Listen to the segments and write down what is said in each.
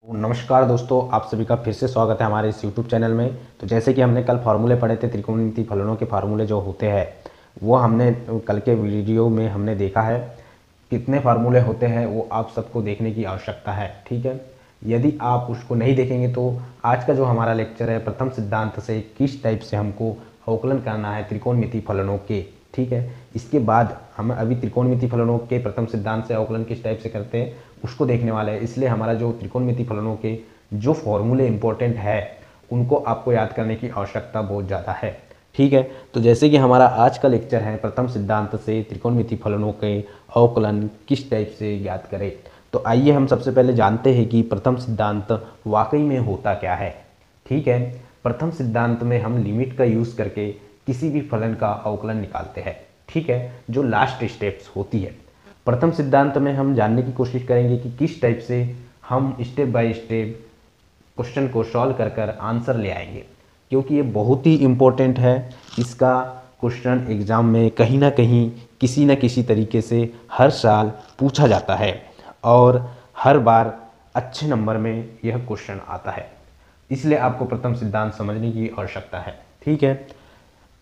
नमस्कार दोस्तों, आप सभी का फिर से स्वागत है हमारे इस YouTube चैनल में। तो जैसे कि हमने कल फार्मूले पढ़े थे, त्रिकोणमितीय फलनों के फार्मूले जो होते हैं वो हमने कल के वीडियो में हमने देखा है। कितने फार्मूले होते हैं वो आप सबको देखने की आवश्यकता है, ठीक है। यदि आप उसको नहीं देखेंगे तो आज का जो हमारा लेक्चर है प्रथम सिद्धांत से किस टाइप से हमको अवकलन करना है त्रिकोणमितीय फलनों के, ठीक है। इसके बाद हम अभी त्रिकोणमितीय फलनों के प्रथम सिद्धांत से अवकलन किस टाइप से करते हैं उसको देखने वाले हैं। इसलिए हमारा जो त्रिकोणमितीय फलनों के जो फॉर्मूले इंपॉर्टेंट है उनको आपको याद करने की आवश्यकता बहुत ज़्यादा है, ठीक है। तो जैसे कि हमारा आज का लेक्चर है प्रथम सिद्धांत से त्रिकोणमितीय फलनों के अवकलन किस टाइप से ज्ञात करें। तो आइए हम सबसे पहले जानते हैं कि प्रथम सिद्धांत वाकई में होता क्या है, ठीक है। प्रथम सिद्धांत में हम लिमिट का यूज़ करके किसी भी फलन का अवकलन निकालते हैं, ठीक है, जो लास्ट स्टेप्स होती है। प्रथम सिद्धांत में हम जानने की कोशिश करेंगे कि किस टाइप से हम स्टेप बाय स्टेप क्वेश्चन को सॉल्व कर कर आंसर ले आएंगे, क्योंकि ये बहुत ही इम्पोर्टेंट है। इसका क्वेश्चन एग्ज़ाम में कहीं ना कहीं किसी न किसी तरीके से हर साल पूछा जाता है और हर बार अच्छे नंबर में यह क्वेश्चन आता है। इसलिए आपको प्रथम सिद्धांत समझने की आवश्यकता है, ठीक है।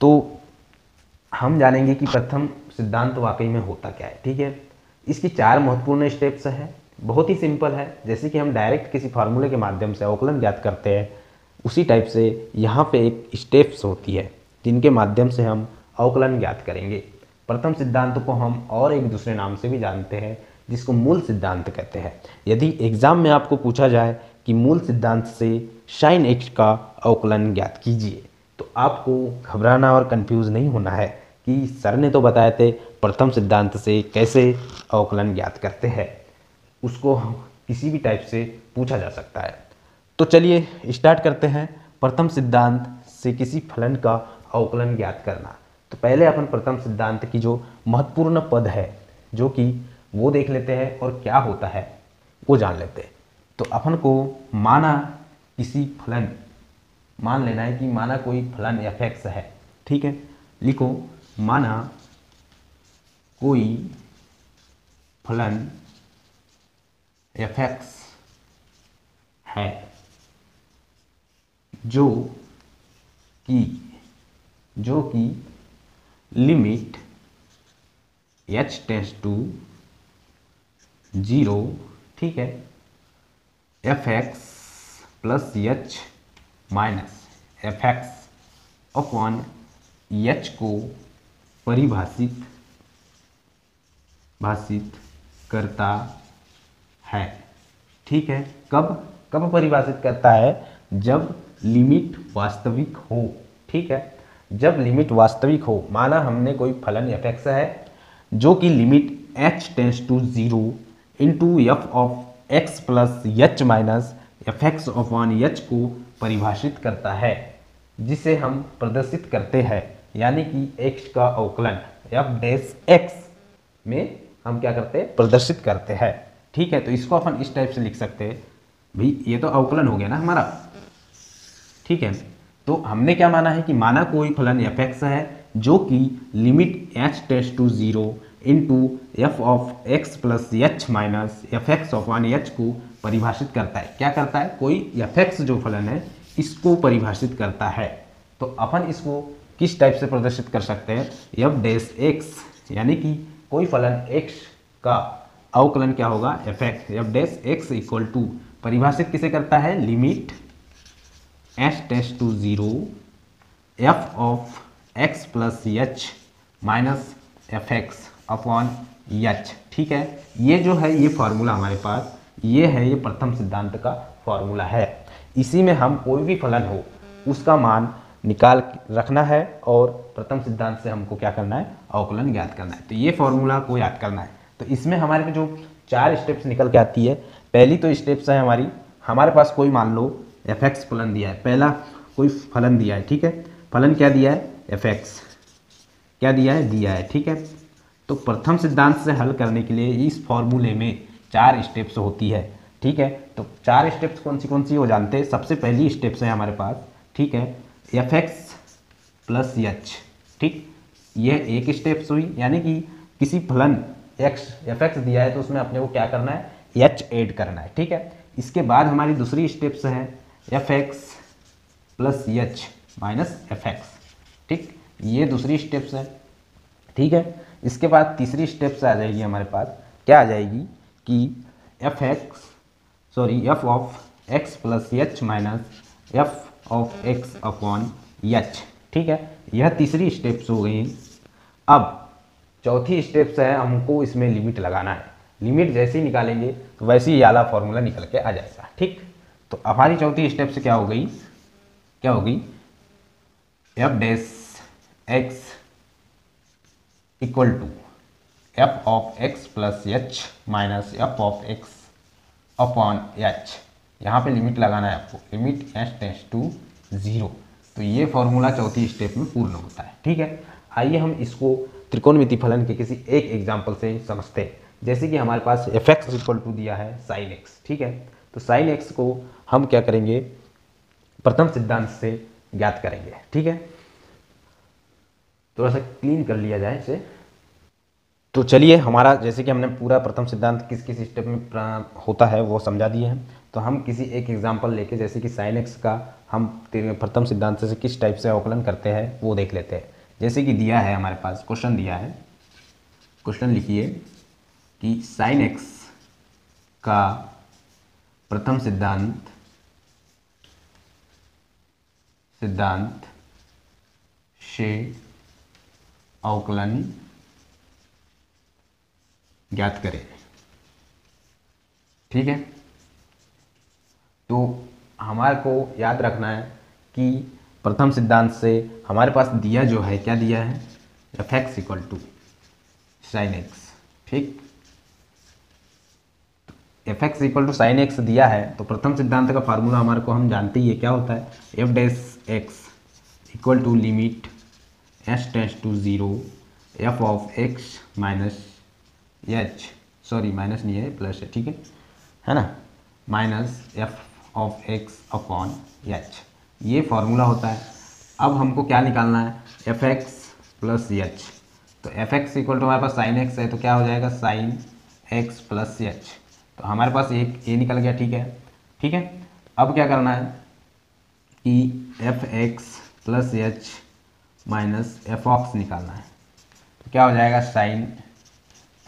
तो हम जानेंगे कि प्रथम सिद्धांत वाकई में होता क्या है, ठीक है। इसकी 4 महत्वपूर्ण स्टेप्स हैं, बहुत ही सिंपल है। जैसे कि हम डायरेक्ट किसी फार्मूले के माध्यम से अवकलन ज्ञात करते हैं, उसी टाइप से यहाँ पे एक स्टेप्स होती है जिनके माध्यम से हम अवकलन ज्ञात करेंगे। प्रथम सिद्धांत को हम और एक दूसरे नाम से भी जानते हैं जिसको मूल सिद्धांत कहते हैं। यदि एग्जाम में आपको पूछा जाए कि मूल सिद्धांत से sin x का अवकलन ज्ञात कीजिए, तो आपको घबराना और कंफ्यूज नहीं होना है कि सर ने तो बताए थे प्रथम सिद्धांत से कैसे अवकलन ज्ञात करते हैं, उसको किसी भी टाइप से पूछा जा सकता है। तो चलिए स्टार्ट करते हैं प्रथम सिद्धांत से किसी फलन का अवकलन ज्ञात करना। तो पहले अपन प्रथम सिद्धांत की जो महत्वपूर्ण पद है जो कि वो देख लेते हैं और क्या होता है वो जान लेते हैं। तो अपन को माना किसी फलन, मान लेना है कि माना कोई फलन f(x) है, ठीक है। लिखो माना कोई फलन f(x) है जो कि लिमिट h टेंड्स टू 0, ठीक है, f(x) plus h minus f(x) upon h को परिभाषित करता है, ठीक है। कब परिभाषित करता है? जब लिमिट वास्तविक हो, ठीक है। जब लिमिट वास्तविक हो, माना हमने कोई फलन f(x) है जो कि limit h tends to 0 into f of x plus h minus f(x) upon h को परिभाषित करता है, जिसे हम प्रदर्शित करते हैं, यानी कि x का अवकलन f(x) में हम क्या करते हैं? प्रदर्शित करते हैं, ठीक है। तो इसको अपन इस टाइप से लिख सकते हैं, भाई ये तो अवकलन हो गया ना हमारा, ठीक है। तो हमने क्या माना है कि माना कोई फलन f(x) है जो कि limit h tends to 0 into f of x plus h minus f(x) upon h को परिभाषित करता है। क्या करता है? कोई f(x) जो फलन है इसको परिभाषित करता है। तो अपन इसको किस टाइप से प्रदर्शित कर सकते हैं? f(x), यानी कि कोई फलन x का अवकलन क्या होगा? f(x). f(x) इक्वल टू परिभाषित किसे करता है? Limit h tends to 0 f of x plus h minus f(x) upon h, ठीक है। ये जो है ये फार्मूला हमारे पास, ये है ये प्रथम सिद्धांत का फार्मूला है। इसी में हम कोई भी फलन हो उसका मान निकाल रखना है और प्रथम सिद्धांत से हमको क्या करना है? अवकलन ज्ञात करना है। तो ये फॉर्मूला को याद करना है। तो इसमें हमारे पे जो 4 स्टेप्स निकल के आती है, पहली तो स्टेप्स है हमारे पास कोई मान लो f(x) फलन दिया है, पहला कोई फलन दिया है, ठीक है। फलन क्या दिया है? f(x) क्या दिया है? ठीक है। तो प्रथम सिद्धांत से हल करने के लिए इस फॉर्मूले में 4 स्टेप्स होती है, ठीक है। तो 4 स्टेप्स कौन सी हो जानते हैं? सबसे पहली स्टेप्स है हमारे पास, ठीक है, f(x) प्लस h, ठीक। यह एक स्टेप्स हुई, यानी कि किसी फलन f(x) दिया है तो उसमें अपने को क्या करना है? h ऐड करना है, ठीक है। इसके बाद हमारी दूसरी स्टेप्स है f x plus h minus F x. ठीक, ये दूसरी स्टेप्स है। ठीक है, इसके बाद तीसरी स्टेप्स आ जाएगी हमारे पास, क्या आ जाएगी कि F of x plus h minus f of x upon h. ठीक है, यह तीसरी स्टेप्स हो गई। अब चौथी स्टेप्स है, हमको इसमें लिमिट लगाना है। लिमिट जैसे ही निकालेंगे तो वैसे ही ये वाला फॉर्मूला निकल के आ जाएगा। ठीक, तो हमारी चौथी स्टेप से क्या हो गई f dash x equal to f of x plus h minus f of x upon h. यहाँ पे लिमिट लगाना है आपको, लिमिट एच टेंड्स टू 0। तो ये फॉर्मूला चौथी स्टेप में पूर्ण होता है। ठीक है, आइए हम इसको त्रिकोणमिति फलन के किसी एक एग्जाम्पल से समझते हैं। जैसे कि हमारे पास एफ एक्स इक्वल टू दिया है साइन एक्स। ठीक है, तो साइन एक्स को हम क्या करेंगे, प्रथम सिद्धांत से ज्ञात करेंगे। ठीक है, थोड़ा सा क्लीन कर लिया जाए इसे। तो चलिए, हमारा जैसे कि हमने पूरा प्रथम सिद्धांत किस किस स्टेप में होता है वो समझा दिए हैं, तो हम किसी एक एग्जाम्पल लेके, जैसे कि साइन एक्स का हम प्रथम सिद्धांत से किस टाइप से अवकलन करते हैं वो देख लेते हैं। जैसे कि दिया है हमारे पास, क्वेश्चन दिया है, क्वेश्चन लिखिए कि साइन एक्स का प्रथम सिद्धांत से अवकलन ज्ञात करें। ठीक है, तो हमारे को याद रखना है कि प्रथम सिद्धांत से हमारे पास दिया जो है, क्या दिया है, f x equal to sin x. ठीक, f x equal to sin x दिया है, तो प्रथम सिद्धांत का फार्मूला हमारे को हम जानते ही है, क्या होता है, f dash x equal to limit h tends to 0 f of x minus h, sorry minus नहीं है प्लस है, ठीक है ना, minus f of x upon h. ये फॉर्मूला होता है। अब हमको क्या निकालना है, एफ एक्स प्लस एच। तो एफ एक्स इक्वल टू हमारे पास साइन एक्स है, तो क्या हो जाएगा, साइन एक्स प्लस एच। तो हमारे पास एक ए निकल गया। ठीक है, ठीक है, अब क्या करना है कि f x plus h minus f ऑक्स निकालना है। तो क्या हो जाएगा, sine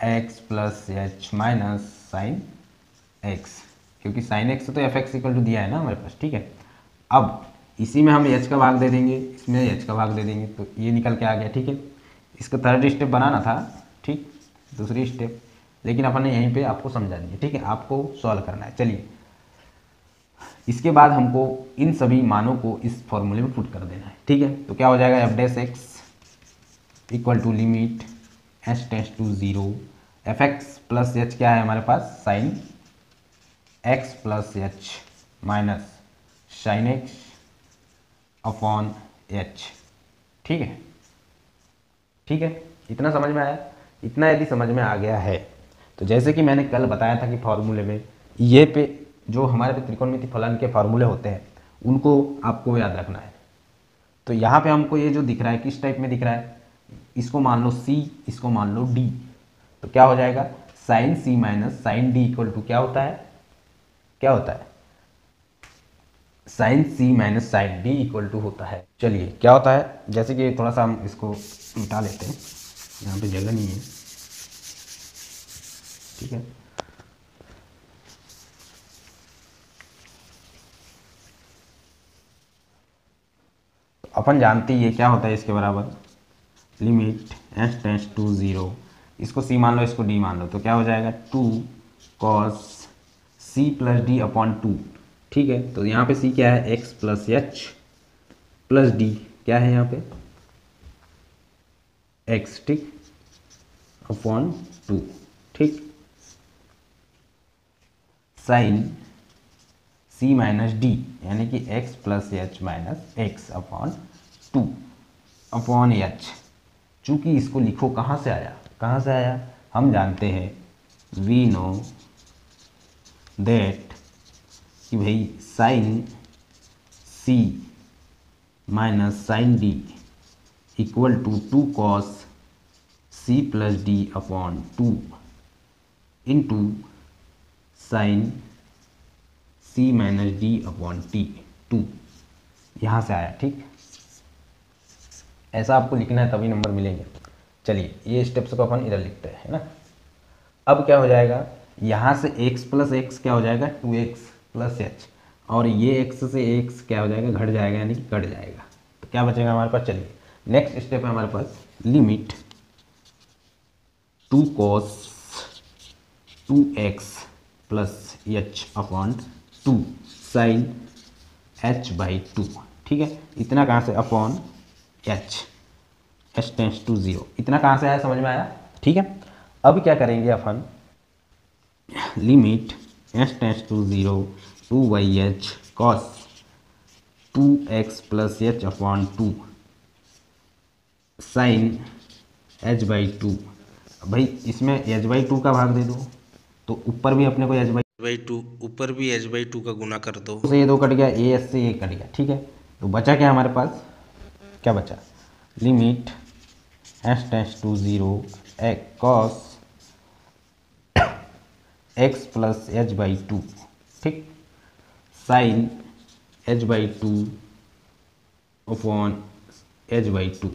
x plus h minus sign x, क्योंकि साइन एक्स तो एफ एक्स इक्वल टू दिया है ना हमारे पास। ठीक है, अब इसी में हम एच का भाग दे देंगे, इसमें एच का भाग दे देंगे, तो ये निकल के आ गया। ठीक है, इसका थर्ड स्टेप बनाना था, ठीक, दूसरी स्टेप, लेकिन अपन ने यहीं पे आपको समझा दिया। ठीक है, आपको सॉल्व करना है। चलिए, इसके बाद हमको इन सभी मानों को इस फॉर्मूले में पुट कर देना है। ठीक है, तो क्या हो जाएगा, f dash x equal to limit h tends to 0 f x plus h, क्या है हमारे पास, sin x plus h minus sign x upon h. ठीक है, ठीक है, इतना समझ में आया। इतना यदि समझ में आ गया है, तो जैसे कि मैंने कल बताया था कि फॉर्मूले में ये पे जो हमारे पे त्रिकोणमिति फलन के फार्मूले होते हैं उनको आपको याद रखना है। तो यहाँ पे हमको ये जो दिख रहा है किस टाइप में दिख रहा है, इसको मान लो C, इसको मान लो D। तो क्या हो जाएगा, sine C minus sine D equal to क्या होता है, क्या होता है, sine C minus sine D equal to होता है। चलिए, क्या होता है, जैसे कि थोड़ा सा हम इसको मिटा लेते हैं, यहाँ पे जगह नहीं है। ठीक है, तो अपन जानते ही है क्या होता है इसके बराबर, लिमिट एच टेंड्स टू 0, इसको C मान लो, इसको D मान लो, तो क्या हो जाएगा, 2 cos C plus D upon 2। ठीक है, तो यहाँ पे C क्या है, x plus H plus D क्या है यहाँ पे, x, ठीक, अपॉन 2। ठीक, साइन C माइनस डी यानी कि x plus h minus x upon 2 upon H. चूँकि इसको लिखो कहाँ से आया, कहाँ से आया, हम जानते हैं, वी नो दैट कि भाई sine C minus sine D equal to 2 cos C plus D upon 2 into sine c minus d upon टी 2 यहाँ से आया। ठीक, ऐसा आपको लिखना है तभी नंबर मिलेंगे। चलिए ये स्टेप्स को अपन इधर लिखते हैं, है ना। अब क्या हो जाएगा, यहाँ से x प्लस एक्स क्या हो जाएगा 2x प्लस एच, और ये x से x क्या हो जाएगा घट जाएगा, यानी कि कट जाएगा। तो क्या बचेगा हमारे पास, चलिए नेक्स्ट स्टेप है हमारे पास, limit 2 cos 2x plus h upon 2 sin h by 2। ठीक है, इतना कहाँ से, अपॉन h टेंस टू 0, इतना कहाँ से आया, समझ में आया। ठीक है, अब क्या करेंगे अपन, limit h tends to 0 2 by h cos 2x plus h upon 2 sin h by 2। भाई इसमें h बाई 2 का भाग दे दो, तो ऊपर भी अपने को h बाई 2, ऊपर भी h बाई 2 का गुना कर दो, तो ये 2 कट गया, ए एस से ये कट गया। ठीक है, तो बचा क्या हमारे पास, क्या बचा, limit h tends to 0 cos x plus h by 2, ठीक, sine h by 2 upon h by 2।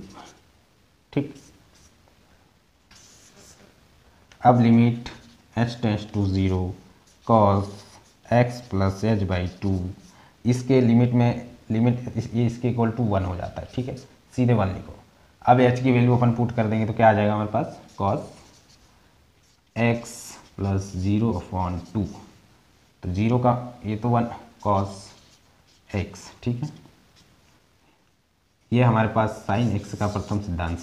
ठीक, अब limit h tends to 0 cos x plus h by 2, इसके लिमिट में ये इसके इक्वल टू 1 हो जाता है। ठीक है, सीधे 1 लिखो। अब h की वैल्यू अपन पुट कर देंगे तो क्या आ जाएगा हमारे पास, कॉस x प्लस 0 अपॉन 2, तो 0 का ये तो 1 कॉस x। ठीक है, ये हमारे पास साइन x का प्रथम सिद्धांत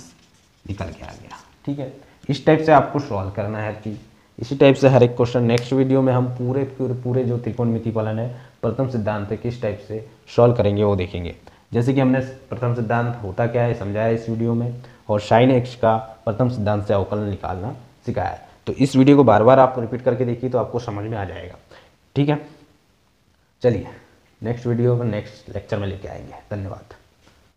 निकल के आ गया। ठीक है, इस टाइप से आपको सॉल्व करना है हर चीज़, इसी टाइप से हर एक क्वेश्चन। नेक्स्ट वीडियो में हम पूरे जो त्रिकोणमिति फलन है प्रथम सिद्धांत है किस टाइप से सॉल्व करेंगे वो देखेंगे। जैसे कि हमने प्रथम सिद्धांत होता क्या है समझाया इस वीडियो में, और साइन x का प्रथम सिद्धांत से अवकलन निकालना सिखाया है। तो इस वीडियो को बार बार आप रिपीट करके देखिए तो आपको समझ में आ जाएगा। ठीक है, चलिए नेक्स्ट वीडियो में नेक्स्ट लेक्चर में लेके आएंगे। धन्यवाद।